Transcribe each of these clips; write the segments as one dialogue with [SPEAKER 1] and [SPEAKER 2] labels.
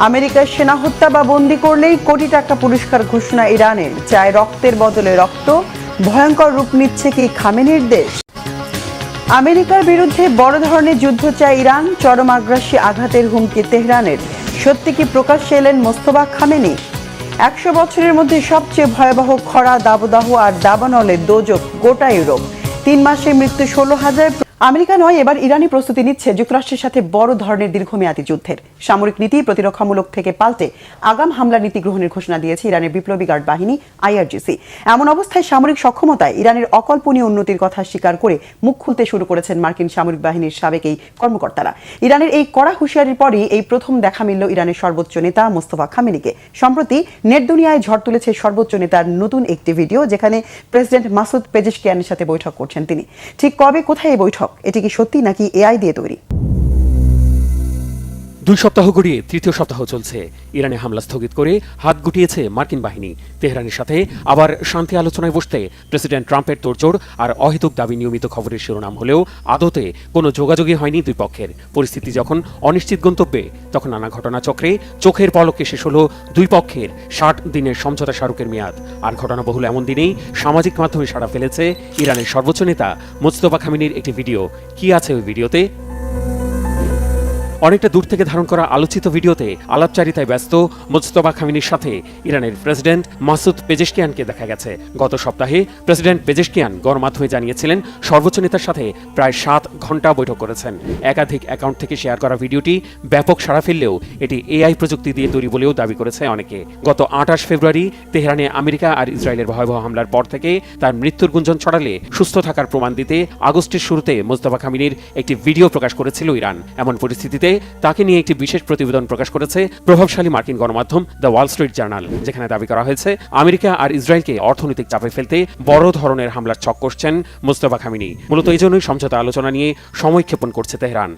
[SPEAKER 1] আমেরিকার সেনা হত্যা বা বন্দী করলেই কোটি টাকা পুরস্কার ঘোষণা ইরানের। চায় রক্তের বদলে রক্ত। ভয়ঙ্কর রূপ নিচ্ছে কি খামেনির দেশ? আমেরিকার বিরুদ্ধে বড় ধরনের যুদ্ধ চায় ইরান। চরম আগ্রাসী আঘাতের হুমকি তেহরানের। সত্যি কি প্রকাশ্যে এলেন মোস্তফা খামেনি? 100 বছরের মধ্যে সবচেয়ে ভয়াবহ খরা, দাবদাহ আর দাবানলে দোজক গোটা ইউরোপ। 3 মাসে মৃত্যু 16,000। আমেরিকা নয়, এবার ইরানি প্রস্তুতি নিচ্ছে যুক্তরাষ্ট্রের সাথে বড় ধরনের দীর্ঘমেয়াদী যুদ্ধের। সামরিক নীতি প্রতিরক্ষামূলক থেকে পাল্টে আগাম হামলা নীতি গ্রহণের ঘোষণা দিয়েছে ইরানের বিপ্লবী গার্ড বাহিনী IRGC। এমন অবস্থায় সামরিক সক্ষমতায় ইরানের অকল্পনীয় উন্নতির কথা স্বীকার করে মুখ খুলতে শুরু করেছেন মার্কিন সামরিক বাহিনীর সাবেক এই কর্মকর্তারা। ইরানের এই কড়া হুঁশিয়ারির পরই এই প্রথম দেখা মিলল ইরানের সর্বোচ্চ নেতা মোস্তফা খামেনিকে। সম্প্রতি নেট দুনিয়ায় ঝড় তুলেছে সর্বোচ্চ নেতার নতুন একটি ভিডিও, যেখানে প্রেসিডেন্ট মাসুদ পেজেশকিয়ানের সাথে বৈঠক করছেন তিনি। ঠিক কবে, কোথায় এই বৈঠক? এটি কি সত্যি নাকি AI দিয়ে তৈরি?
[SPEAKER 2] 2 সপ্তাহ গড়িয়ে তৃতীয় সপ্তাহ চলছে। ইরানে হামলা স্থগিত করে হাত গুটিয়েছে মার্কিন বাহিনী। তেহরানের সাথে আবার শান্তি আলোচনায় বসতে প্রেসিডেন্ট ট্রাম্পের তোড়জোড় আর অহেতুক দাবি নিয়মিত খবরের শিরোনাম হলেও আদতে কোনো যোগাযোগই হয়নি দুই পক্ষের। পরিস্থিতি যখন অনিশ্চিত গন্তব্যে, তখন নানা ঘটনাচক্রে চোখের পলকে শেষ হলো দুই পক্ষের 60 দিনের সমঝোতা স্মারকের মেয়াদ। আর ঘটনাবহুল এমন দিনেই সামাজিক মাধ্যমে সাড়া ফেলেছে ইরানের সর্বোচ্চ নেতা মোস্তফা খামেনির একটি ভিডিও। কি আছে ওই ভিডিওতে? অনেকটা দূর থেকে ধারণ করা আলোচিত ভিডিওতে আলাপচারিতায় ব্যস্ত মোস্তফা খামেনির সাথে ইরানের প্রেসিডেন্ট মাসুদ পেজেশকিয়ানকে দেখা গেছে। গত সপ্তাহে প্রেসিডেন্ট পেজেশকিয়ান গণমাধ্যমে জানিয়েছিলেন সর্বোচ্চ নেতার সাথে প্রায় 7 ঘন্টা বৈঠক করেছেন। একাধিক অ্যাকাউন্ট থেকে শেয়ার করা ভিডিওটি ব্যাপক সাড়া ফেললেও এটি AI প্রযুক্তি দিয়ে তৈরি বলেও দাবি করেছে অনেকে। গত 28 ফেব্রুয়ারি তেহরানে আমেরিকা আর ইসরায়েলের ভয়াবহ হামলার পর থেকে তার মৃত্যুর গুঞ্জন ছড়ালে সুস্থ থাকার প্রমাণ দিতে আগস্টের শুরুতে মোস্তফা খামেনির একটি ভিডিও প্রকাশ করেছিল ইরান। এমন পরিস্থিতিতে তাকে নিয়ে একটি বিশেষ প্রতিবেদন প্রকাশ করেছে প্রভাবশালী মার্কিন গণমাধ্যম দ্য ওয়াল স্ট্রিট জার্নাল, যেখানে দাবি করা হয়েছে আমেরিকা আর ইসরায়েলকে অর্থনৈতিক চাপে ফেলতে বড় ধরনের হামলার ছক কষছেন মোস্তফা খামেনি। মূলত এই জন্যই সমঝোতা আলোচনা নিয়ে সময়ক্ষেপণ করছে তেহরান।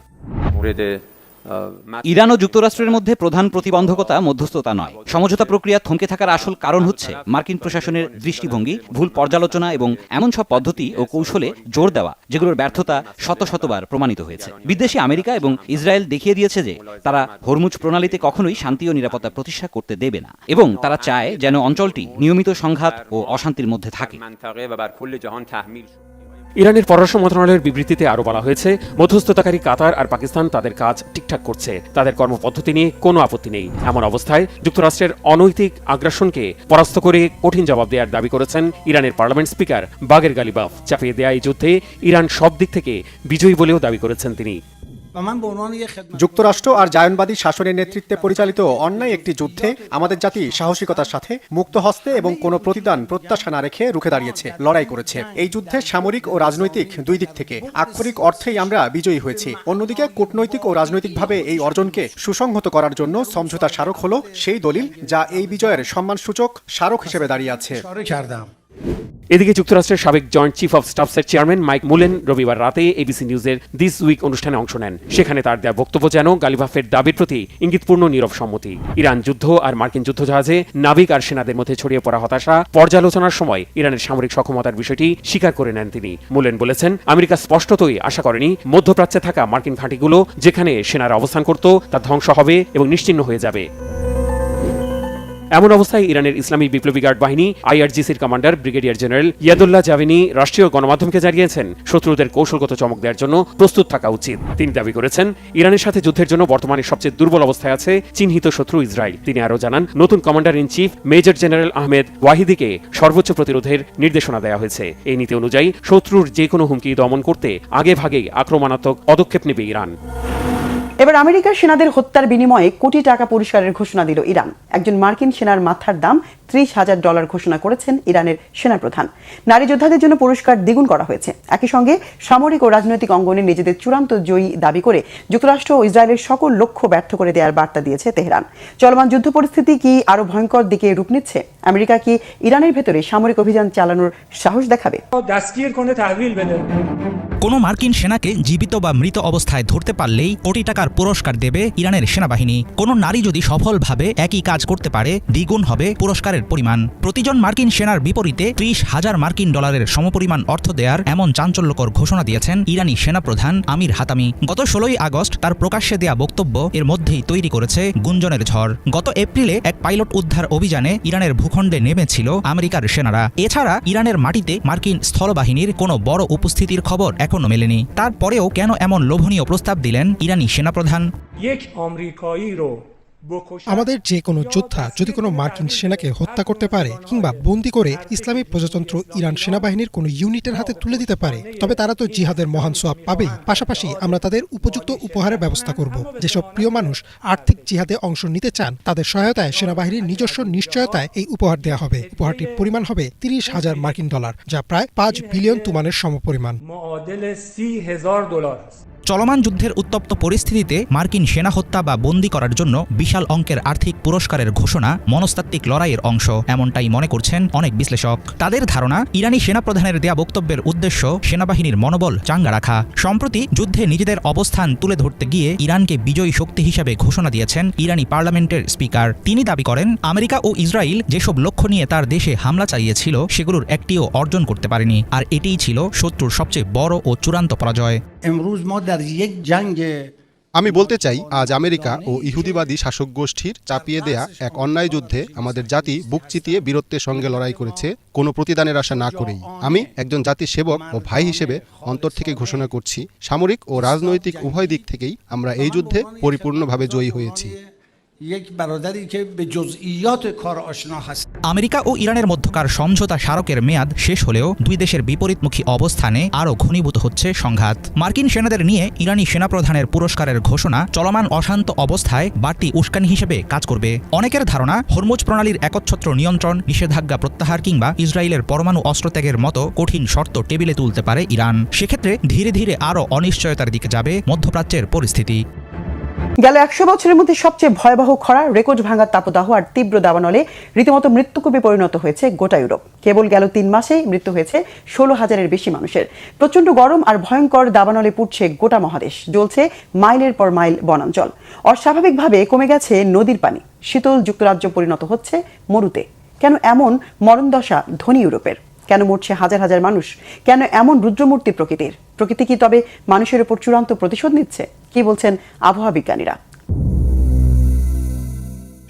[SPEAKER 3] ইরান ও যুক্তরাষ্ট্রের মধ্যে প্রধান প্রতিবন্ধকতা মধ্যস্থতা নয়। সমঝোতা প্রক্রিয়া থমকে থাকার আসল কারণ হচ্ছে মার্কিন প্রশাসনের দৃষ্টিভঙ্গি, ভুল পর্যালোচনা এবং এমন সব পদ্ধতি ও কৌশলে জোর দেওয়া যেগুলোর ব্যর্থতা শতবার প্রমাণিত হয়েছে। বিদেশি আমেরিকা এবং ইসরায়েল দেখিয়ে দিয়েছে যে তারা হরমুজ প্রণালীতে কখনোই শান্তি ও নিরাপত্তা প্রতিষ্ঠা করতে দেবে না, এবং তারা চায় যেন অঞ্চলটি নিয়মিত সংঘাত ও অশান্তির মধ্যে থাকে।
[SPEAKER 2] ইরানের পররাষ্ট্র মন্ত্রণালয়ের বিবৃতিতে আরও বলা হয়েছে, মধ্যস্থতাকারী কাতার আর পাকিস্তান তাদের কাজ ঠিকঠাক করছে, তাদের কর্মপদ্ধতি নিয়ে কোনো আপত্তি নেই। এমন অবস্থায় যুক্তরাষ্ট্রের অনৈতিক আগ্রাসনকে পরাস্ত করে কঠিন জবাব দেওয়ার দাবি করেছেন ইরানের পার্লামেন্ট স্পিকার বাগের গালিবাফ। চাপিয়ে দেয়া এই যুদ্ধে ইরান সব দিক থেকে বিজয়ী বলেও দাবি করেছেন তিনি।
[SPEAKER 4] যুক্তরাষ্ট্র আর জায়নবাদী শাসনের নেতৃত্বে পরিচালিত অন্যায় একটি যুদ্ধে আমাদের জাতি সাহসিকতার সাথে মুক্ত হস্তে এবং কোনো প্রতিদান প্রত্যাশা না রেখে রুখে দাঁড়িয়েছে, লড়াই করেছে। এই যুদ্ধে সামরিক ও রাজনৈতিক দুই দিক থেকে আক্ষরিক অর্থেই আমরা বিজয়ী হয়েছি। অন্যদিকে কূটনৈতিক ও রাজনৈতিকভাবে এই অর্জনকে সুসংহত করার জন্য সমঝোতা স্মারক হলো সেই দলিল যা এই বিজয়ের সম্মানসূচক স্মারক হিসেবে দাঁড়িয়ে আছে।
[SPEAKER 2] এদিকে যুক্তরাষ্ট্রের সাবেক জয়েন্ট চিফ অব স্টাফসের চেয়ারম্যান মাইক মুলেন রবিবার রাতে ABC নিউজের দিস উইক অনুষ্ঠানে অংশ নেন। সেখানে তার দেওয়া বক্তব্য যেন গালিবাফের দাবির প্রতি ইঙ্গিতপূর্ণ নীরব সম্মতি। ইরান যুদ্ধ আর মার্কিন যুদ্ধজাহাজে নাবিক আর সেনাদের মধ্যে ছড়িয়ে পড়া হতাশা পর্যালোচনার সময় ইরানের সামরিক সক্ষমতার বিষয়টি স্বীকার করে নেন তিনি। মুলেন বলেছেন, আমেরিকা স্পষ্টতই আশা করেনি মধ্যপ্রাচ্যে থাকা মার্কিন ঘাঁটিগুলো যেখানে সেনারা অবস্থান করত তা ধ্বংস হবে এবং নিশ্চিহ্ন হয়ে যাবে। এমন অবস্থায় ইরানের ইসলামী বিপ্লবী গার্ড বাহিনী IRGCর কমান্ডার ব্রিগেডিয়ার জেনারেল ইয়াদুল্লাহ জাভেনি রাষ্ট্রীয় গণমাধ্যমকে জানিয়েছেন শত্রুদের কৌশলগত চমক দেওয়ার জন্য প্রস্তুত থাকা উচিত। তিনি দাবি করেছেন, ইরানের সাথে যুদ্ধের জন্য বর্তমানে সবচেয়ে দুর্বল অবস্থায় আছে চিহ্নিত শত্রু ইসরায়েল। তিনি আরও জানান, নতুন commander in chief major general Ahmed ওয়াহিদিকে সর্বোচ্চ প্রতিরোধের নির্দেশনা দেওয়া হয়েছে। এই নীতি অনুযায়ী শত্রুর যে কোনো হুমকি দমন করতে আগেভাগেই আক্রমণাত্মক পদক্ষেপ নেবে ইরান।
[SPEAKER 1] এবার আমেরিকার সেনাদের হত্যার বিনিময়ে কোটি টাকা পুরস্কারের ঘোষণা দিল ইরান। একজন মার্কিন সেনার মাথার দাম $30,000 ঘোষণা করেছেন ইরানের সেনাপ্রধান। নারী যোদ্ধাদের জন্য পুরস্কার দ্বিগুণ করা হয়েছে। একই সঙ্গে সামরিক ও রাজনৈতিক অঙ্গনে নিজেদের চূড়ান্ত জয়ী দাবি করে যুক্তরাষ্ট্র ও ইসরায়েলের সকল লক্ষ্য ব্যর্থ করে দেওয়ার বার্তা দিয়েছে তেহরান। চলমান যুদ্ধ পরিস্থিতি কি আরো ভয়ঙ্কর দিকে রূপ নিচ্ছে? আমেরিকা কি ইরানের ভেতরে সামরিক অভিযান চালানোর সাহস দেখাবে?
[SPEAKER 5] কোনো মার্কিন সেনাকে জীবিত বা মৃত অবস্থায় ধরতে পারলেই কোটি টাকার পুরস্কার দেবে ইরানের সেনাবাহিনী। কোনো নারী যদি সফলভাবে একই কাজ করতে পারে, দ্বিগুণ হবে পুরস্কারের ডলারের পরিমাণ। প্রতিজন মার্কিন সেনার বিপরীতে 30,000 মার্কিন ডলারের সমপরিমাণ অর্থ দেওয়ার এমন চাঞ্চল্যকর ঘোষণা দিয়েছেন ইরানি সেনাপ্রধান আমির হাতামি। গত 16ই আগস্ট তার প্রকাশ্যে দেয়া বক্তব্য এর মধ্যেই তৈরি করেছে গুঞ্জনের ঝড়। গত এপ্রিলে এক পাইলট উদ্ধার অভিযানে ইরানের ভূখণ্ডে নেমেছিল আমেরিকার সেনারা। এছাড়া ইরানের মাটিতে মার্কিন স্থলবাহিনীর কোনো বড় উপস্থিতির খবর এখনো মেলেনি। তারপরেও কেন এমন লোভনীয় প্রস্তাব দিলেন ইরানি সেনাপ্রধান?
[SPEAKER 6] আমাদের যে কোনো যোদ্ধা যদি কোনো মার্কিন সেনাকে হত্যা করতে পারে কিংবা বন্দী করে ইসলামী প্রজাতন্ত্র ইরান সেনাবাহিনীর কোনো ইউনিটের হাতে তুলে দিতে পারে, তবে তারা তো জিহাদের মহান সোয়াব পাবেই। পাশাপাশি আমরা তাদের উপযুক্ত উপহারের ব্যবস্থা করব। যেসব প্রিয় মানুষ আর্থিক জিহাদে অংশ নিতে চান তাদের সহায়তায় সেনাবাহিনীর নিজস্ব নিশ্চয়তায় এই উপহার দেওয়া হবে। উপহারটির পরিমাণ হবে 30,000 মার্কিন ডলার, যা প্রায় 5 বিলিয়ন তুমানের সমপরিমাণ।
[SPEAKER 5] চলমান যুদ্ধের উত্তপ্ত পরিস্থিতিতে মার্কিন সেনা হত্যা বা বন্দী করার জন্য বিশাল অঙ্কের আর্থিক পুরস্কারের ঘোষণা মনস্তাত্ত্বিক লড়াইয়ের অংশ, এমনটাই মনে করছেন অনেক বিশ্লেষক। তাদের ধারণা, ইরানি সেনাপ্রধানের দেয়া বক্তব্যের উদ্দেশ্য সেনাবাহিনীর মনোবল চাঙ্গা রাখা। সম্প্রতি যুদ্ধে নিজেদের অবস্থান তুলে ধরতে গিয়ে ইরানকে বিজয়ী শক্তি হিসেবে ঘোষণা দিয়েছেন ইরানি পার্লামেন্টের স্পিকার। তিনি দাবি করেন, আমেরিকা ও ইসরায়েল যেসব লক্ষ্য নিয়ে তার দেশে হামলা চালিয়েছিল সেগুলোর একটিও অর্জন করতে পারেনি, আর এটিই ছিল শত্রুর সবচেয়ে বড় ও চূড়ান্ত পরাজয়।
[SPEAKER 7] আমি বলতে চাই, আজ আমেরিকা ও ইহুদিবাদী শাসক গোষ্ঠীর চাপিয়ে দেয়া এক অন্যায় যুদ্ধে আমাদের জাতি বুক চিতিয়ে বীরত্বের সঙ্গে লড়াই করেছে, কোনো প্রতিদানের আশা না করেই। আমি একজন জাতির সেবক ও ভাই হিসেবে অন্তর থেকে ঘোষণা করছি, সামরিক ও রাজনৈতিক উভয় দিক থেকেই আমরা এই যুদ্ধে পরিপূর্ণভাবে জয়ী হয়েছি।
[SPEAKER 5] আমেরিকা ও ইরানের মধ্যকার সমঝোতা স্মারকের মেয়াদ শেষ হলেও দুই দেশের বিপরীতমুখী অবস্থানে আরও ঘনীভূত হচ্ছে সংঘাত। মার্কিন সেনাদের নিয়ে ইরানি সেনাপ্রধানের পুরস্কারের ঘোষণা চলমান অশান্ত অবস্থায় বাড়তি উস্কানি হিসেবে কাজ করবে। অনেকের ধারণা, হরমুজ প্রণালীর একচ্ছত্র নিয়ন্ত্রণ, নিষেধাজ্ঞা প্রত্যাহার কিংবা ইসরায়েলের পরমাণু অস্ত্রত্যাগের মতো কঠিন শর্ত টেবিলে তুলতে পারে ইরান। সেক্ষেত্রে ধীরে ধীরে আরও অনিশ্চয়তার দিকে যাবে মধ্যপ্রাচ্যের পরিস্থিতি।
[SPEAKER 1] গেল 100 বছরের মধ্যে সবচেয়ে ভয়াবহ খরা, রেকর্ড ভাঙা তাপদাহ আর তীব্র দাবানলে রীতিমতো মৃত্যুকূপে পরিণত হয়েছে গোটা ইউরোপ। কেবল গেল 3 মাসেই মৃত্যু হয়েছে 16,000-এর বেশি মানুষের। প্রচণ্ড গরম আর ভয়ঙ্কর দাবানলে পুড়ছে গোটা মহাদেশ, জ্বলছে মাইলের পর মাইল বনাঞ্চল। অস্বাভাবিকভাবে কমে গেছে নদীর পানি, শীতল যুক্তরাজ্য পরিণত হচ্ছে মরুতে। কেন এমন মরণদশা ধনী ইউরোপের? কেন মরছে হাজার হাজার মানুষ? কেন এমন রুদ্রমূর্তি প্রকৃতির? প্রকৃতি কি তবে মানুষের উপর চূড়ান্ত প্রতিশোধ নিচ্ছে? কি বলছেন আবহাওয়া বিজ্ঞানীরা?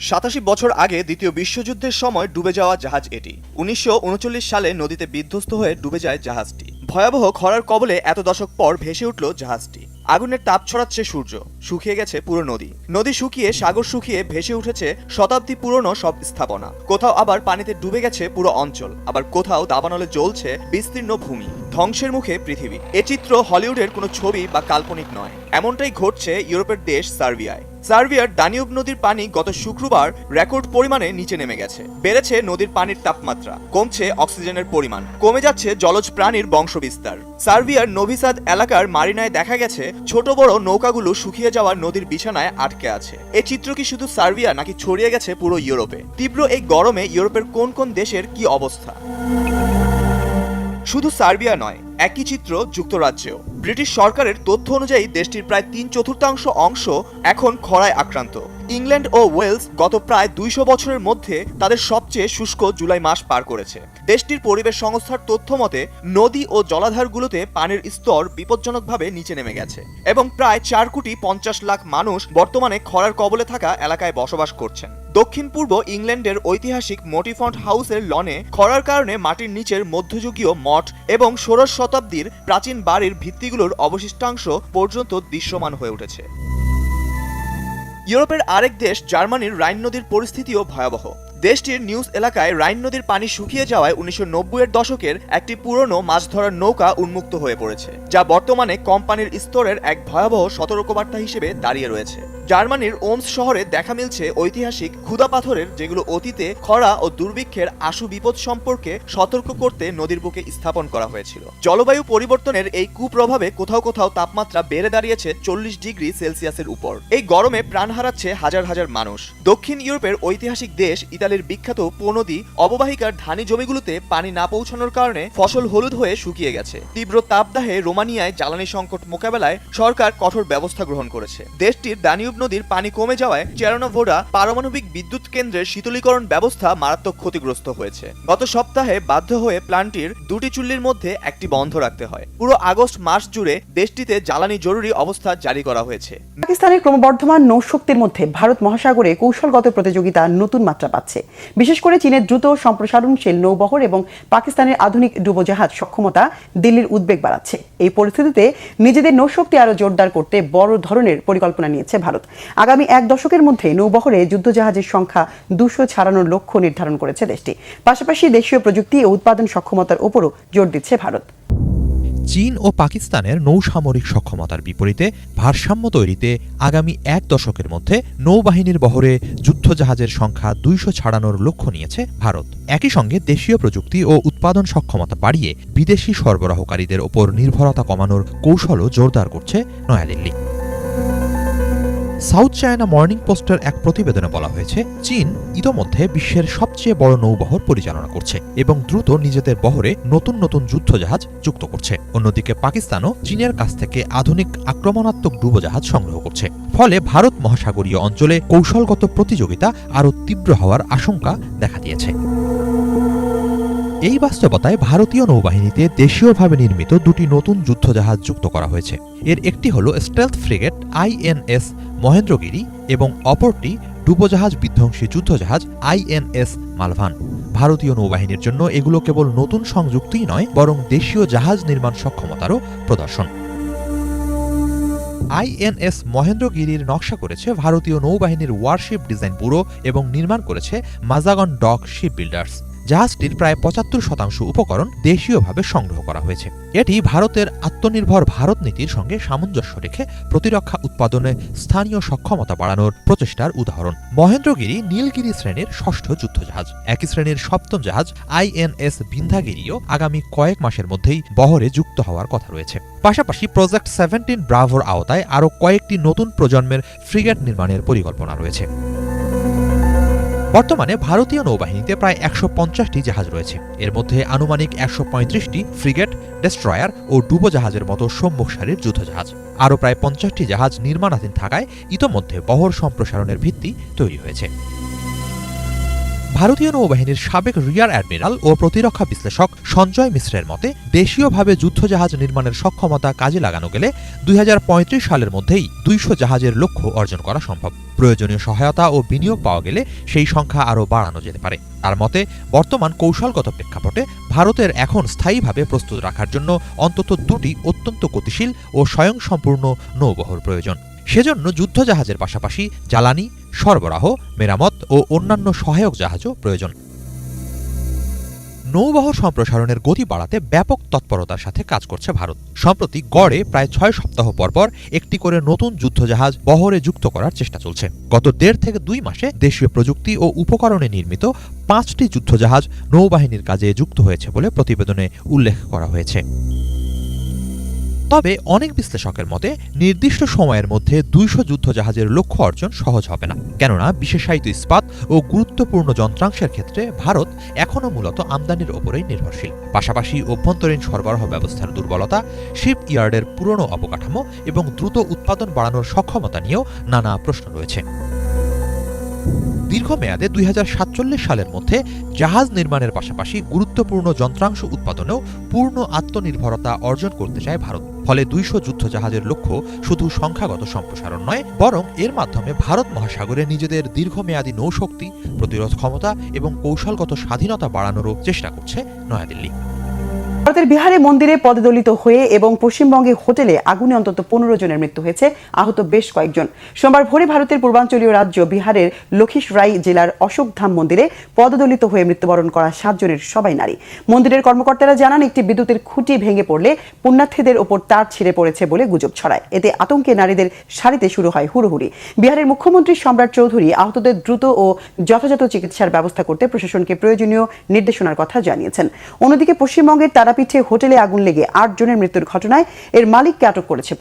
[SPEAKER 8] 87 বছর আগে দ্বিতীয় বিশ্বযুদ্ধের সময় ডুবে যাওয়া জাহাজ এটি। 1939 সালে নদীতে বিধ্বস্ত হয়ে ডুবে যায় জাহাজটি। ভয়াবহ খরার কবলে এত দশক পর ভেসে উঠল জাহাজটি। আগুনের তাপ ছড়াচ্ছে সূর্য, শুকিয়ে গেছে পুরো নদী। নদী শুকিয়ে সাগর শুকিয়ে ভেসে উঠেছে শতাব্দী পুরনো সব স্থাপনা। কোথাও আবার পানিতে ডুবে গেছে পুরো অঞ্চল, আবার কোথাও দাবানলে জ্বলছে বিস্তীর্ণ ভূমি। ধ্বংসের মুখে পৃথিবী। এ চিত্র হলিউডের কোনো ছবি বা কাল্পনিক নয়। এমনটাই ঘটছে ইউরোপের দেশ সার্বিয়ায়। সার্বিয়ার দানিউব নদীর পানি গত শুক্রবার রেকর্ড পরিমাণে নিচে নেমে গেছে। বেড়েছে নদীর পানির তাপমাত্রা, কমছে অক্সিজেনের পরিমাণ, কমে যাচ্ছে জলজ প্রাণীর বংশবিস্তার। সার্বিয়ার নোভিসাদ এলাকার মারিনায় দেখা গেছে ছোট বড় নৌকাগুলো শুকিয়ে যাওয়া নদীর বিছানায় আটকে আছে। এই চিত্র কি শুধু সার্বিয়া নাকি ছড়িয়ে গেছে পুরো ইউরোপে? তীব্র এই গরমে ইউরোপের কোন কোন দেশের কি অবস্থা? শুধু সার্বিয়া নয়, একই চিত্র যুক্তরাজ্যেও। ব্রিটিশ সরকারের তথ্য অনুযায়ী দেশটির প্রায় 3/4 অংশ এখন খরায় আক্রান্ত। ইংল্যান্ড ও ওয়েলস গত প্রায় 200 বছরের মধ্যে তাদের সবচেয়ে শুষ্ক জুলাই মাস পার করেছে। দেশটির পরিবেশ সংস্থার তথ্য মতে নদী ও জলাধারগুলোতে পানির স্তর বিপজ্জনকভাবে নিচে নেমে গেছে এবং প্রায় 4,50,00,000 মানুষ বর্তমানে খরার কবলে থাকা এলাকায় বসবাস করছেন। দক্ষিণ পূর্ব ইংল্যান্ডের ঐতিহাসিক মোটিফন্ট হাউসের লনে খরার কারণে মাটির নিচের মধ্যযুগীয় মঠ এবং 16 শতাব্দীর প্রাচীন বাড়ির ভিত্তিগুলোর অবশিষ্টাংশ পর্যন্ত দৃশ্যমান হয়ে উঠেছে। ইউরোপের আরেক দেশ জার্মানির রাইন নদীর পরিস্থিতিও ভয়াবহ। দেশটির নিউজ এলাকায় রাইন নদীর পানি শুকিয়ে যাওয়ায় 1990-এর দশকের একটি পুরনো মাছ ধরার নৌকা উন্মুক্ত হয়ে পড়েছে, যা বর্তমানে কোম্পানির স্তরের এক ভয়াবহ সতর্কবার্তা হিসেবে দাঁড়িয়ে রয়েছে। জার্মানির ওমস শহরে দেখা মিলছে ঐতিহাসিক ক্ষুদা পাথরের, যেগুলো অতীতে খরা ও দুর্ভিক্ষের আশু বিপদ সম্পর্কে সতর্ক করতে নদীর বুকে স্থাপন করা হয়েছিল। জলবায়ু পরিবর্তনের এই কুপ্রভাবে কোথাও কোথাও তাপমাত্রা বেড়ে দাঁড়িয়েছে 40 ডিগ্রি সেলসিয়াসের উপর। এই গরমে প্রাণ হারাচ্ছে হাজার হাজার মানুষ। দক্ষিণ ইউরোপের ঐতিহাসিক দেশ ইতালি ইতালির বিখ্যাত পো নদী অববাহিকার ধানি জমিগুলোতে পানি না পৌঁছানোর কারণে ফসল হলুদ হয়ে শুকিয়ে গেছে। তীব্র তাপদাহে রোমানিয়ায় জ্বালানি সংকট মোকাবেলায় সরকার কঠোর ব্যবস্থা গ্রহণ করেছে। দেশটির দানিউব নদীর পানি কমে যাওয়ায় চেরানোভোরা পারমাণবিক বিদ্যুৎ কেন্দ্রের শীতলীকরণ ব্যবস্থা মারাত্মক ক্ষতিগ্রস্ত হয়েছে। গত সপ্তাহে বাধ্য হয়ে প্ল্যান্টটির দুটি চুল্লির মধ্যে একটি বন্ধ রাখতে হয়। পুরো আগস্ট মাস জুড়ে দেশটিতে জ্বালানি জরুরি অবস্থা জারি করা হয়েছে।
[SPEAKER 1] পাকিস্তানের ক্রমবর্ধমান নৌশক্তির মধ্যে ভারত মহাসাগরে কৌশলগত প্রতিযোগিতা নতুন মাত্রা পাচ্ছে। বিশেষ করে চীনের দ্রুত সম্প্রসারণশীল নৌবহর এবং পাকিস্তানের আধুনিক ডুবোজাহাজ সক্ষমতা দিল্লির উদ্বেগ বাড়াচ্ছে। এই পরিস্থিতিতে নিজেদের নৌশক্তি আরও জোরদার করতে বড় ধরনের পরিকল্পনা নিয়েছে ভারত। আগামী এক দশকের মধ্যে নৌবহরে যুদ্ধজাহাজের সংখ্যা 200 ছাড়ানোর লক্ষ্য নির্ধারণ করেছে দেশটি। পাশাপাশি দেশীয় প্রযুক্তি ও উৎপাদন সক্ষমতার উপরও জোর দিচ্ছে ভারত।
[SPEAKER 9] চীন ও পাকিস্তানের নৌসামরিক সক্ষমতার বিপরীতে ভারসাম্য তৈরিতে আগামী এক দশকের মধ্যে নৌবাহিনীর বহরে যুদ্ধজাহাজের সংখ্যা 200 ছাড়ানোর লক্ষ্য নিয়েছে ভারত। একই সঙ্গে দেশীয় প্রযুক্তি ও উৎপাদন সক্ষমতা বাড়িয়ে বিদেশি সরবরাহকারীদের ওপর নির্ভরতা কমানোর কৌশলও জোরদার করছে নয়াদিল্লি। সাউথ চায়না মর্নিং পোস্টের এক প্রতিবেদনে বলা হয়েছে, চীন ইতোমধ্যে বিশ্বের সবচেয়ে বড় নৌবহর পরিচালনা করছে এবং দ্রুত নিজেদের বহরে নতুন নতুন যুদ্ধজাহাজ যুক্ত করছে। অন্যদিকে পাকিস্তানও চীনের কাছ থেকে আধুনিক আক্রমণাত্মক ডুবোজাহাজ সংগ্রহ করছে। ফলে ভারত মহাসাগরীয় অঞ্চলে কৌশলগত প্রতিযোগিতা আরও তীব্র হওয়ার আশঙ্কা দেখা দিয়েছে। এই বাস্তবতায় ভারতীয় নৌবাহিনীতে দেশীয়ভাবে নির্মিত দুটি নতুন যুদ্ধজাহাজ যুক্ত করা হয়েছে। এর একটি হল স্টেলথ ফ্রিগেট INS মহেন্দ্রগিরি এবং অপরটি ডুবোজাহাজ বিধ্বংসী যুদ্ধজাহাজ INS মালভান। ভারতীয় নৌবাহিনীর জন্য এগুলো কেবল নতুন সংযুক্তিই নয়, বরং দেশীয় জাহাজ নির্মাণ সক্ষমতারও প্রদর্শন। INS মহেন্দ্রগিরির নকশা করেছে ভারতীয় নৌবাহিনীর ওয়ারশিপ ডিজাইন ব্যুরো এবং নির্মাণ করেছে মাজাগন ডক শিপ বিল্ডার্স। জাহাজটির প্রায় 75% উপকরণ দেশীয়ভাবে সংগ্রহ করা হয়েছে। এটি ভারতের আত্মনির্ভর ভারত নীতির সঙ্গে সামঞ্জস্য রেখে প্রতিরক্ষা উৎপাদনে স্থানীয় সক্ষমতা বাড়ানোর প্রচেষ্টার উদাহরণ। মহেন্দ্রগিরি নীলগিরি শ্রেণীর ষষ্ঠ যুদ্ধজাহাজ। একই শ্রেণীর সপ্তম জাহাজ INS বিন্ধ্যাগিরিও আগামী কয়েক মাসের মধ্যেই বহরে যুক্ত হওয়ার কথা রয়েছে। পাশাপাশি প্রজেক্ট 17 ব্রাভোর আওতায় আরও কয়েকটি নতুন প্রজন্মের ফ্রিগেট নির্মাণের পরিকল্পনা রয়েছে। বর্তমানে ভারতীয় নৌবাহিনীতে প্রায় 150টি জাহাজ রয়েছে। এর মধ্যে আনুমানিক 135টি ফ্রিগেট, ডেস্ট্রয়ার ও ডুবোজাহাজের মতো সম্মুখ সারির যুদ্ধজাহাজ। আরও প্রায় 50টি জাহাজ নির্মাণাধীন থাকায় ইতোমধ্যে বহর সম্প্রসারণের ভিত্তি তৈরি হয়েছে। ভারতীয় নৌবাহিনীর সাবেক রিয়ার অ্যাডমিরাল ও প্রতিরক্ষা বিশ্লেষক সঞ্জয় মিশ্রের মতে, দেশীয়ভাবে যুদ্ধজাহাজ নির্মাণের সক্ষমতা কাজে লাগানো গেলে 2035 সালের মধ্যেই 200 জাহাজের লক্ষ্য অর্জন করা সম্ভব। প্রয়োজনীয় সহায়তা ও বিনিয়োগ পাওয়া গেলে সেই সংখ্যা আরও বাড়ানো যেতে পারে। তার মতে, বর্তমান কৌশলগত প্রেক্ষাপটে ভারতের এখন স্থায়ীভাবে প্রস্তুত রাখার জন্য অন্তত দুটি অত্যন্ত গতিশীল ও স্বয়ংসম্পূর্ণ নৌবহর প্রয়োজন। সেজন্য যুদ্ধজাহাজের পাশাপাশি জ্বালানি, সরবরাহ, মেরামত ও অন্যান্য সহায়ক জাহাজও প্রয়োজন। নৌবহর সম্প্রসারণের গতি বাড়াতে ব্যাপক তৎপরতার সাথে কাজ করছে ভারত। সম্প্রতি গড়ে প্রায় 6 সপ্তাহ পরপর একটি করে নতুন যুদ্ধজাহাজ বহরে যুক্ত করার চেষ্টা চলছে। গত 1.5 থেকে 2 মাসে দেশীয় প্রযুক্তি ও উপকরণে নির্মিত 5টি যুদ্ধজাহাজ নৌবাহিনীর কাজে যুক্ত হয়েছে বলে প্রতিবেদনে উল্লেখ করা হয়েছে। তবে অনেক বিশ্লেষকের মতে, নির্দিষ্ট সময়ের মধ্যে 200 যুদ্ধজাহাজের লক্ষ্য অর্জন সহজ হবে না। কেননা বিশেষায়িত ইস্পাত ও গুরুত্বপূর্ণ যন্ত্রাংশের ক্ষেত্রে ভারত এখনও মূলত আমদানির ওপরেই নির্ভরশীল। পাশাপাশি অভ্যন্তরীণ সরবরাহ ব্যবস্থার দুর্বলতা, শিপ ইয়ার্ডের পুরনো অবকাঠামো এবং দ্রুত উৎপাদন বাড়ানোর সক্ষমতা নিয়েও নানা প্রশ্ন রয়েছে। দীর্ঘমেয়াদে 2047 সালের মধ্যে জাহাজ নির্মাণের পাশাপাশি গুরুত্বপূর্ণ যন্ত্রাংশ উৎপাদনেও পূর্ণ আত্মনির্ভরতা অর্জন করতে চায় ভারত। ফলে 200 যুদ্ধজাহাজের লক্ষ্য শুধু সংখ্যাগত সম্প্রসারণ নয়, বরং এর মাধ্যমে ভারত মহাসাগরে নিজেদের দীর্ঘমেয়াদী নৌশক্তি, প্রতিরোধ ক্ষমতা এবং কৌশলগত স্বাধীনতা বাড়ানোরও চেষ্টা করছে নয়াদিল্লি।
[SPEAKER 1] ভারতের বিহারে মন্দিরে পদদলিত হয়ে এবং পশ্চিমবঙ্গে হোটেলে আগুনে অন্তত 15 জনের মৃত্যু হয়েছে, আহত বেশ কয়েকজন। সোমবার ভোরে ভারতের পূর্বাঞ্চলীয় রাজ্য বিহারের লখিসরাই জেলার অশোকধাম মন্দিরে পদদলিত হয়ে মৃত্যুবরণ করা 7 জনের সবাই নারী। মন্দিরের কর্মকর্তারা জানান, একটি বিদ্যুতের খুঁটি ভেঙে পড়লে পুণ্যার্থীদের ওপর তার ছিঁড়ে পড়েছে বলে গুজব ছড়ায়। এতে আতঙ্কে নারীদের সারিতে শুরু হয় হুড়োহুড়ি। বিহারের মুখ্যমন্ত্রী সম্রাট চৌধুরী আহতদের দ্রুত ও যথাযথ চিকিৎসার ব্যবস্থা করতে প্রশাসনকে প্রয়োজনীয় নির্দেশনার কথা জানিয়েছেন। অন্যদিকে পশ্চিমবঙ্গের তারাপীঠে হোটেলে আগুন লেগে 8 জনের মৃত্যুর ঘটনায় এর মালিককে আটক করেছে।